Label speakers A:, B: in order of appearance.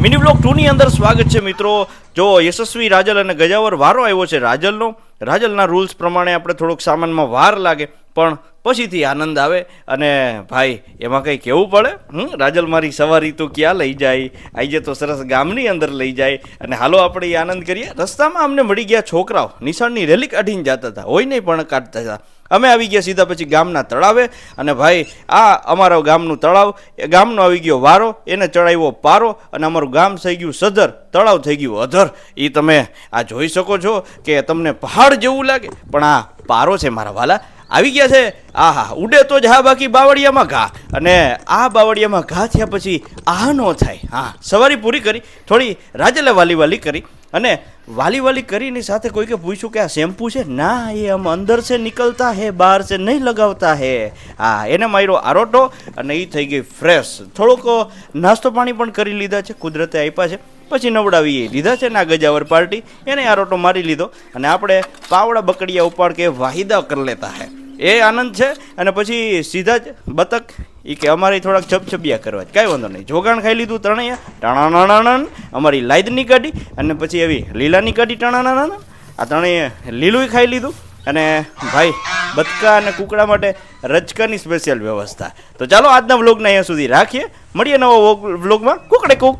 A: Mini blog 2 ની અંદર સ્વાગત છે મિત્રો. જો યશસ્વી, રાજલ અને ગજાવર વારો આવ્યો છે રાજલનો. રાજલના રૂલ્સ પ્રમાણે આપણે થોડોક સામાનમાં વાર લાગે પણ પછીથી આનંદ આવે. અને ભાઈ એમાં કંઈ કહેવું પડે. રાજલ મારી સવારી તો ક્યાં લઈ જાય, આજે તો સરસ ગામની અંદર લઈ જાય. અને હાલો આપણે એ આનંદ કરીએ. રસ્તામાં અમને મળી ગયા છોકરાઓ, નિશાળની રેલી કાઢીને જતા હતા, હોય નહીં પણ કાઢતા હતા. અમે આવી ગયા સીધા પછી ગામના તળાવે. અને ભાઈ આ અમારા ગામનું તળાવ, એ ગામનો આવી ગયો વારો, એને ચડાવ્યો પારો. અને અમારું ગામ થઈ ગયું સધર, તળાવ થઈ ગયું અધર. એ તમે આ જોઈ શકો છો કે તમને પહાડ જેવું લાગે પણ આ પારો છે મારા વાલા. આવી ગયા છે. આહા, ઉડે તો જ હા, બાકી બાવળિયામાં ઘા. અને આ બાવળિયામાં ઘા થયા પછી આ ન થાય. હા, સવારી પૂરી કરી, થોડી રાજલે વાલી વાલી કરી. અને વાલી વાલી કરીને સાથે કોઈકે પૂછ્યું કે આ શેમ્પુ છે? ના, એ આમ અંદર છે નીકળતા હે, બહાર છે નહીં લગાવતા હે. હા, એને માર્યો આરોટો અને એ થઈ ગઈ ફ્રેશ. થોડોક નાસ્તો પાણી પણ કરી લીધા છે, કુદરતે આપ્યા છે. પછી નવડાવી લીધા છે ના ગજાવર પાર્ટી, એને આરોટો મારી લીધો. અને આપણે પાવડા બકડિયા ઉપાડ કે વાહિદા કરી લેતા હે, એ આનંદ છે. અને પછી સીધા જ બતક એ કે અમારે થોડાક છપછપિયા કરવા, કાંઈ વાંધો નહીં. જોગાણ ખાઈ લીધું ત્રણેય, ટાણાણાણાણ અમારી લાઈદની કાઢી. અને પછી એવી લીલાની કાઢી ટાણાણાણા, આ ત્રણેય લીલું ખાઈ લીધું. અને ભાઈ બતકા અને કુકડા માટે રચકાની સ્પેશિયલ વ્યવસ્થા. તો ચાલો આજના વ્લોગને અહીંયા સુધી રાખીએ, મળીએ નવો વ્લોગમાં. કુકડે કુક.